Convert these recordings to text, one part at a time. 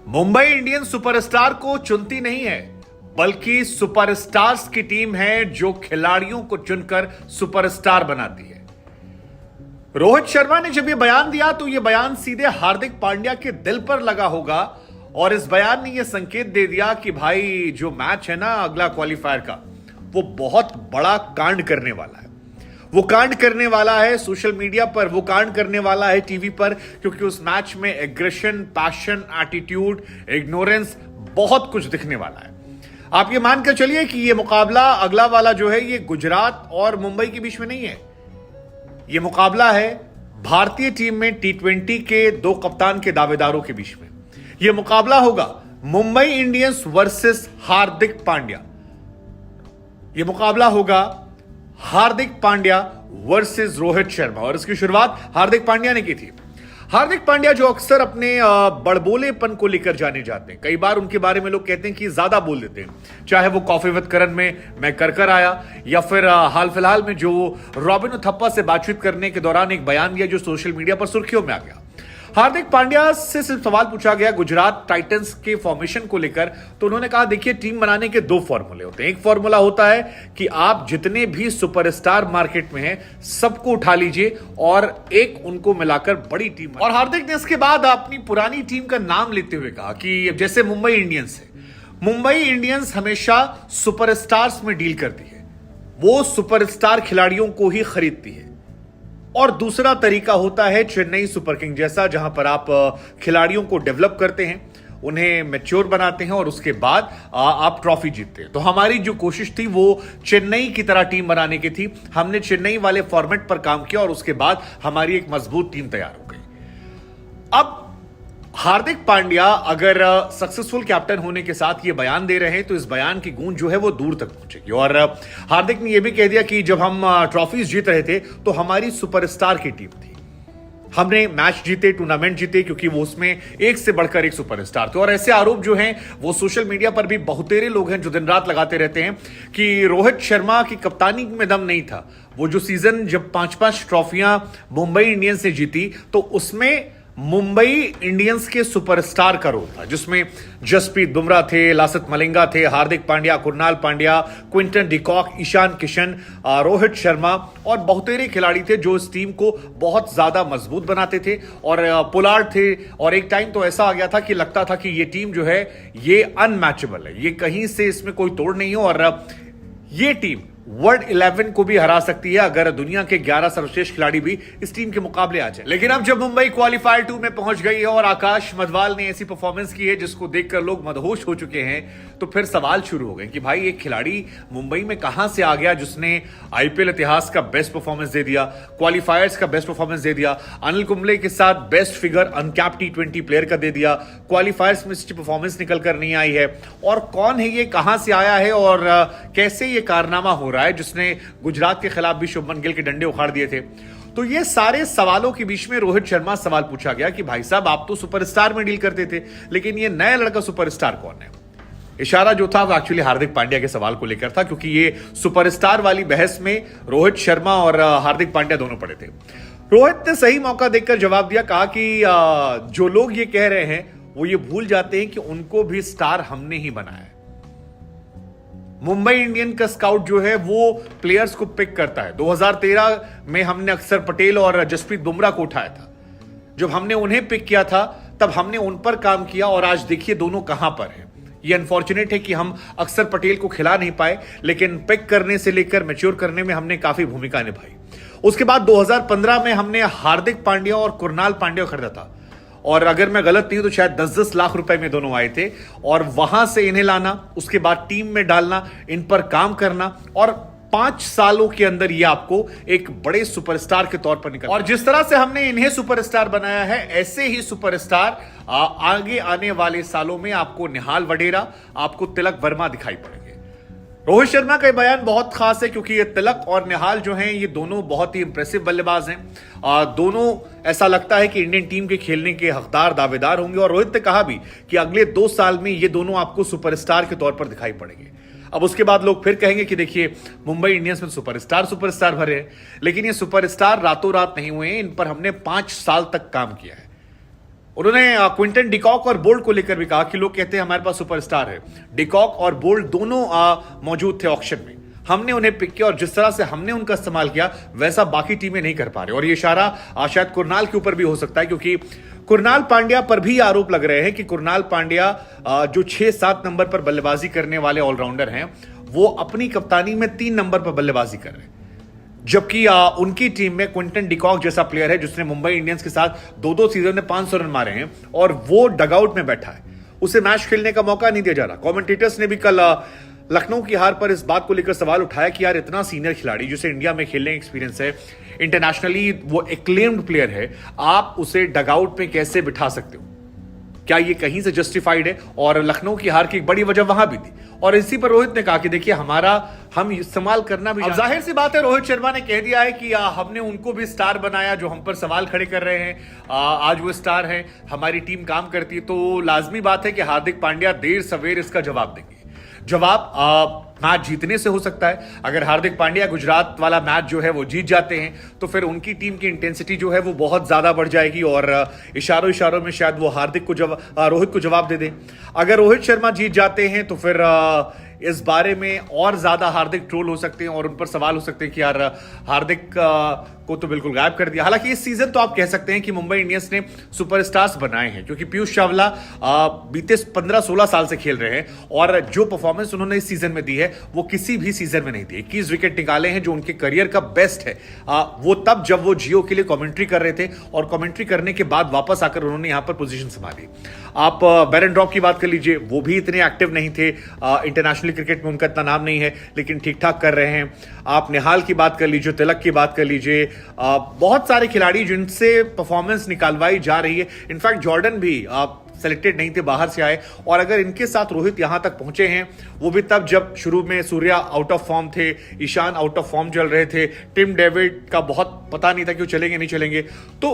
Mumbai Indians superstar को चुनती नहीं है, बल्कि सुपरस्टार्स की टीम है जो खिलाड़ियों को चुनकर सुपरस्टार बनाती है। रोहित शर्मा ने जब यह बयान दिया तो यह बयान सीधे हार्दिक पांड्या के दिल पर लगा होगा और इस बयान ने यह संकेत दे दिया कि भाई जो मैच है ना अगला क्वालिफायर का, वो बहुत बड़ा कांड करने वाला है। वो कांड करने वाला है सोशल मीडिया पर, वो कांड करने वाला है टीवी पर, क्योंकि उस मैच में एग्रेशन, पैशन, एटीट्यूड, इग्नोरेंस बहुत कुछ दिखने वाला है। आप ये मानकर चलिए कि ये मुकाबला अगला वाला जो है ये गुजरात और मुंबई के बीच में नहीं है। ये मुकाबला है भारतीय टीम में T20 के दो कप्तान के दावेदारों के बीच में। यह मुकाबला होगा मुंबई इंडियंस वर्सेस हार्दिक पांड्या। यह मुकाबला होगा हार्दिक पांड्या वर्सेस रोहित शर्मा और इसकी शुरुआत हार्दिक पांड्या ने की थी। हार्दिक पांड्या जो अक्सर अपने बड़बोलेपन को लेकर जाने जाते हैं, कई बार उनके बारे में लोग कहते हैं कि ज्यादा बोल देते हैं, चाहे वो कॉफी विद करण में मैं कर आया या फिर हाल फिलहाल में जो रॉबिन उथप्पा से बातचीत करने के दौरान एक बयान दिया जो सोशल मीडिया पर सुर्खियों में आ गया। हार्दिक पांड्या से सिर्फ सवाल पूछा गया गुजरात टाइटंस के फॉर्मेशन को लेकर, तो उन्होंने कहा देखिए टीम बनाने के दो फॉर्मूले होते हैं। एक फॉर्मूला होता है कि आप जितने भी सुपरस्टार मार्केट में हैं सबको उठा लीजिए और एक उनको मिलाकर बड़ी टीम। और हार्दिक ने इसके बाद अपनी पुरानी टीम का नाम लेते हुए कहा कि जैसे मुंबई इंडियंस है, मुंबई इंडियंस हमेशा सुपरस्टार्स में डील करती है, वो सुपरस्टार खिलाड़ियों को ही खरीदती है। और दूसरा तरीका होता है चेन्नई सुपर किंग जैसा, जहां पर आप खिलाड़ियों को डेवलप करते हैं, उन्हें मैच्योर बनाते हैं और उसके बाद आप ट्रॉफी जीतते हैं। तो हमारी जो कोशिश थी वो चेन्नई की तरह टीम बनाने की थी। हमने चेन्नई वाले फॉर्मेट पर काम किया और उसके बाद हमारी एक मजबूत टीम तैयार हो गई। अब हार्दिक पांड्या अगर सक्सेसफुल कैप्टन होने के साथ ये बयान दे रहे हैं तो इस बयान की गूंज जो है वो दूर तक पहुंचेगी। और हार्दिक ने यह भी कह दिया कि जब हम ट्रॉफीज जीत रहे थे तो हमारी सुपरस्टार की टीम थी, हमने मैच जीते, टूर्नामेंट जीते, क्योंकि वो उसमें एक से बढ़कर एक सुपरस्टार थे। और ऐसे आरोप जो हैं वो सोशल मीडिया पर भी बहुतेरे लोग हैं जो दिन रात लगाते रहते हैं कि रोहित शर्मा की कप्तानी में दम नहीं था। वो जो सीजन जब 5-5 ट्रॉफियां मुंबई इंडियंस ने जीती तो उसमें मुंबई इंडियंस के सुपरस्टार का रोल था, जिसमें जसप्रीत बुमराह थे, लासित मलिंगा थे, हार्दिक पांड्या, कुणाल पांड्या, क्विंटन डिकॉक, ईशान किशन, रोहित शर्मा और बहुतेरे खिलाड़ी थे जो इस टीम को बहुत ज्यादा मजबूत बनाते थे। और पोलार्ड थे और एक टाइम तो ऐसा आ गया था कि लगता था कि ये टीम जो है ये अनमैचेबल है, ये कहीं से इसमें कोई तोड़ नहीं हो और ये टीम वर्ल्ड 11 को भी हरा सकती है अगर दुनिया के 11 सर्वश्रेष्ठ खिलाड़ी भी इस टीम के मुकाबले आ जाए। लेकिन अब जब मुंबई क्वालिफायर 2 में पहुंच गई है और आकाश मधवाल ने ऐसी परफॉर्मेंस की है जिसको देखकर लोग मदहोश हो चुके हैं, तो फिर सवाल शुरू हो गए कि भाई एक खिलाड़ी मुंबई में कहां से आ गया जिसने आईपीएल इतिहास का बेस्ट परफॉर्मेंस दे दिया, क्वालिफायर्स का बेस्ट परफॉर्मेंस दे दिया, अनिल कुंबले के साथ best figure uncap T20 player का दे दिया, क्वालिफायर्स में इसकी परफॉर्मेंस निकल कर नहीं आई है। और कौन है ये, कहां से आया है और कैसे ये कारनामा हो रहा है जिसने गुजरात के खिलाफ भी शुभमन गिल के डंडे उखाड़ दिए थे। तो ये सारे सवालों के बीच में रोहित शर्मा सवाल पूछा गया कि भाई साहब आप तो सुपरस्टार में डील करते थे, लेकिन ये नया लड़का सुपरस्टार कौन है। इशारा जो था वो एक्चुअली हार्दिक पांड्या के सवाल को लेकर था, क्योंकि ये सुपरस्टार वाली बहस में रोहित शर्मा और हार्दिक पांड्या दोनों पड़े थे। रोहित ने सही मौका देखकर जवाब दिया, कहा कि जो लोग ये कह रहे हैं वो ये भूल जाते हैं कि उनको भी स्टार हमने ही बनाया है। मुंबई इंडियन का स्काउट जो है वो प्लेयर्स को पिक करता है। 2013 में हमने अक्षर पटेल और जसप्रीत बुमराह को उठाया था। जब हमने उन्हें पिक किया था तब हमने उन पर काम किया और आज देखिए दोनों कहां पर हैं। ये अनफॉर्चुनेट है कि हम अक्षर पटेल को खिला नहीं पाए, लेकिन पिक करने से लेकर मैच्योर करने में हमने काफी भूमिका निभाई। उसके बाद 2015 में हमने हार्दिक पांड्या और कुणाल पांड्या खरीदा था और अगर मैं गलत नहीं हूं तो शायद 10-10 लाख रुपए में दोनों आए थे। और वहां से इन्हें लाना, उसके बाद टीम में डालना, इन पर काम करना और 5 सालों के अंदर ये आपको एक बड़े सुपरस्टार के तौर पर निकल। और जिस तरह से हमने इन्हें सुपरस्टार बनाया है, ऐसे ही सुपरस्टार आगे आने वाले सालों में आपको निहाल वडेरा, आपको तिलक वर्मा दिखाई पड़ेंगे। रोहित शर्मा का बयान बहुत खास है क्योंकि ये तिलक और निहाल जो हैं ये दोनों बहुत ही इंप्रेसिव बल्लेबाज हैं। दोनों ऐसा लगता है कि इंडियन टीम के खेलने के हकदार दावेदार होंगे। और रोहित ने कहा भी कि अगले 2 साल में ये दोनों आपको सुपरस्टार के तौर पर दिखाई पड़ेंगे। अब उसके बाद लोग फिर कहेंगे कि देखिए मुंबई इंडियंस में सुपरस्टार भरे हैं, लेकिन ये सुपरस्टार रातों रात नहीं हुए हैं, इन पर हमने 5 साल तक काम किया है। उन्होंने क्विंटन डिकॉक और बोल्ट को लेकर भी कहा कि लोग कहते हैं हमारे पास सुपरस्टार है। डिकॉक और बोल्ट दोनों मौजूद थे ऑक्शन में, हमने उन्हें पिक किया और जिस तरह से हमने उनका इस्तेमाल किया वैसा बाकी टीमें नहीं कर पा रही। और ये इशारा शायद कुरनाल के ऊपर भी हो सकता है, क्योंकि कुरनाल पांड्या पर भी आरोप लग रहे हैं कि कुरनाल पांड्या जो 6-7 नंबर पर बल्लेबाजी करने वाले ऑलराउंडर हैं, वो अपनी कप्तानी में 3 नंबर पर बल्लेबाजी कर रहे हैं, जबकि उनकी टीम में क्विंटन डिकॉक जैसा प्लेयर है जिसने मुंबई इंडियंस के साथ 2-2 सीजन में 500 रन मारे हैं और वो डगआउट में बैठा है, उसे मैच खेलने का मौका नहीं दिया जा रहा। कमेंटेटर्स ने भी कल लखनऊ की हार पर इस बात को लेकर सवाल उठाया कि यार इतना सीनियर खिलाड़ी जिसे इंडिया में खेलने एक्सपीरियंस है, इंटरनेशनली वो एक्लेम्ड प्लेयर है, आप उसे डगआउट में कैसे बिठा सकते हो? क्या ये कहीं से जस्टिफाइड है? और लखनऊ की हार की एक बड़ी वजह वहां भी थी। और इसी पर रोहित ने कहा कि देखिए हम इस्तेमाल करना भी, अब जाहिर सी बात है रोहित शर्मा ने कह दिया है कि हमने उनको भी स्टार बनाया जो हम पर सवाल खड़े कर रहे हैं, आज वो स्टार हैं, हमारी टीम काम करती है, तो लाजमी बात है कि हार्दिक पांड्या देर सवेर इसका जवाब देंगे। जवाब मैच जीतने से हो सकता है। अगर हार्दिक पांड्या गुजरात वाला मैच जो है वो जीत जाते हैं तो फिर उनकी टीम की इंटेंसिटी जो है वो बहुत ज्यादा बढ़ जाएगी और इशारों में शायद वो रोहित को जवाब दे दे। अगर रोहित शर्मा जीत जाते हैं तो फिर इस बारे में और ज्यादा हार्दिक ट्रोल हो सकते हैं और उन पर सवाल हो सकते हैं कि यार हार्दिक को तो बिल्कुल गायब कर दिया। हालांकि इस सीजन तो आप कह सकते हैं कि मुंबई इंडियंस ने सुपरस्टार्स बनाए हैं, क्योंकि पीयूष चावला बीते 15-16 साल से खेल रहे हैं और जो परफॉर्मेंस उन्होंने इस सीजन में दी है वो किसी भी सीजन में नहीं दी। 21 विकेट निकाले हैं जो उनके करियर का बेस्ट है। वो तब जब वो जियो के लिए कमेंट्री कर रहे थे और कमेंट्री करने के बाद वापस आकर उन्होंने यहां पर पोजीशन संभाली। आप बैरन ड्रॉप की बात कर लीजिए, वो भी इतने एक्टिव नहीं थे, इंटरनेशनल क्रिकेट में उनका इतना नाम नहीं है, लेकिन ठीक ठाक कर रहे हैं। आप निहाल की बात कर लीजिए, तिलक की बात कर लीजिए, बहुत सारे खिलाड़ी जिनसे परफॉर्मेंस निकालवाई जा रही है। इनफैक्ट जॉर्डन भी सेलेक्टेड नहीं थे, बाहर से आए, और अगर इनके साथ रोहित यहां तक पहुंचे हैं वो भी तब जब शुरू में सूर्या आउट ऑफ फॉर्म थे, ईशान आउट ऑफ फॉर्म चल रहे थे, टिम डेविड का बहुत पता नहीं था कि वो चलेंगे नहीं चलेंगे। तो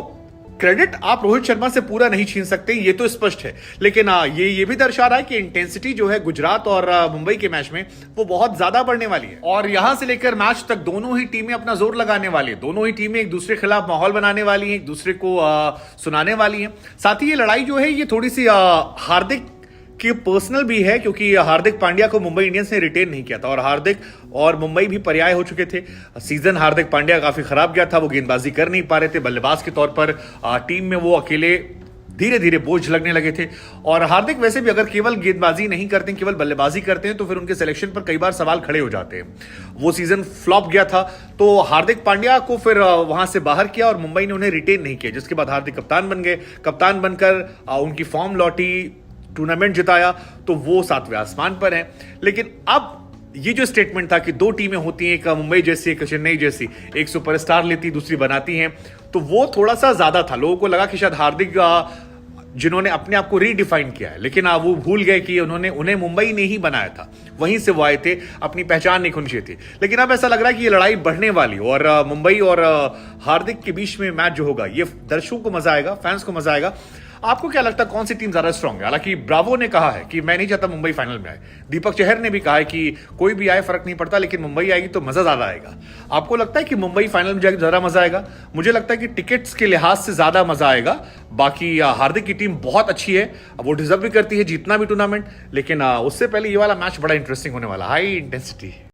क्रेडिट आप रोहित शर्मा से पूरा नहीं छीन सकते, ये तो स्पष्ट है। लेकिन ये भी दर्शा रहा है कि इंटेंसिटी जो है गुजरात और मुंबई के मैच में वो बहुत ज्यादा बढ़ने वाली है और यहां से लेकर मैच तक दोनों ही टीमें अपना जोर लगाने वाली है। दोनों ही टीमें एक दूसरे के खिलाफ माहौल बनाने वाली हैं, एक दूसरे को सुनाने वाली हैं। साथ ही ये लड़ाई जो है ये थोड़ी सी हार्दिक कि पर्सनल भी है, क्योंकि हार्दिक पांड्या को मुंबई इंडियंस ने रिटेन नहीं किया था और हार्दिक और मुंबई भी पर्याय हो चुके थे। सीजन हार्दिक पांड्या काफी खराब गया था, वो गेंदबाजी कर नहीं पा रहे थे, बल्लेबाज के तौर पर टीम में वो अकेले धीरे धीरे बोझ लगने लगे थे। और हार्दिक वैसे भी अगर केवल गेंदबाजी नहीं करते, केवल बल्लेबाजी करते हैं तो फिर उनके सिलेक्शन पर कई बार सवाल खड़े हो जाते हैं। वो सीजन फ्लॉप गया था, तो हार्दिक पांड्या को फिर वहां से बाहर किया और मुंबई ने उन्हें रिटेन नहीं किया, जिसके बाद हार्दिक कप्तान बन गए। कप्तान बनकर उनकी फॉर्म लौटी, टूर्नामेंट जिताया, तो वो 7वें आसमान पर है। लेकिन अब ये जो स्टेटमेंट था कि दो टीमें होती हैं, एक मुंबई जैसी एक चेन्नई जैसी, एक सुपरस्टार लेती दूसरी बनाती हैं, तो वो थोड़ा सा ज्यादा था। लोगों को लगा कि शायद हार्दिक जिन्होंने अपने आप को रीडिफाइन किया है, लेकिन वो भूल गए कि उन्हें मुंबई ने ही बनाया था, वहीं से वो आए थे, अपनी पहचान नहीं खोनी चाहिए थी। लेकिन अब ऐसा लग रहा है कि ये लड़ाई बढ़ने वाली और मुंबई और हार्दिक के बीच में मैच जो होगा ये दर्शकों को मजा आएगा, फैंस को मजा आएगा। आपको क्या लगता है कौन सी टीम ज्यादा स्ट्रांग है? हालांकि ब्रावो ने कहा है कि मैं नहीं चाहता मुंबई फाइनल में आए, दीपक चहर ने भी कहा है कि कोई भी आए फर्क नहीं पड़ता, लेकिन मुंबई आएगी तो मजा ज्यादा आएगा। आपको लगता है कि मुंबई फाइनल में जाएगी ज्यादा मजा आएगा? मुझे लगता है कि टिकट्स के लिहाज से ज्यादा मजा आएगा। बाकी हार्दिक की टीम बहुत अच्छी है, वो डिजर्व भी करती है जीतना भी टूर्नामेंट, लेकिन उससे पहले ये वाला मैच बड़ा इंटरेस्टिंग होने वाला, हाई इंटेंसिटी।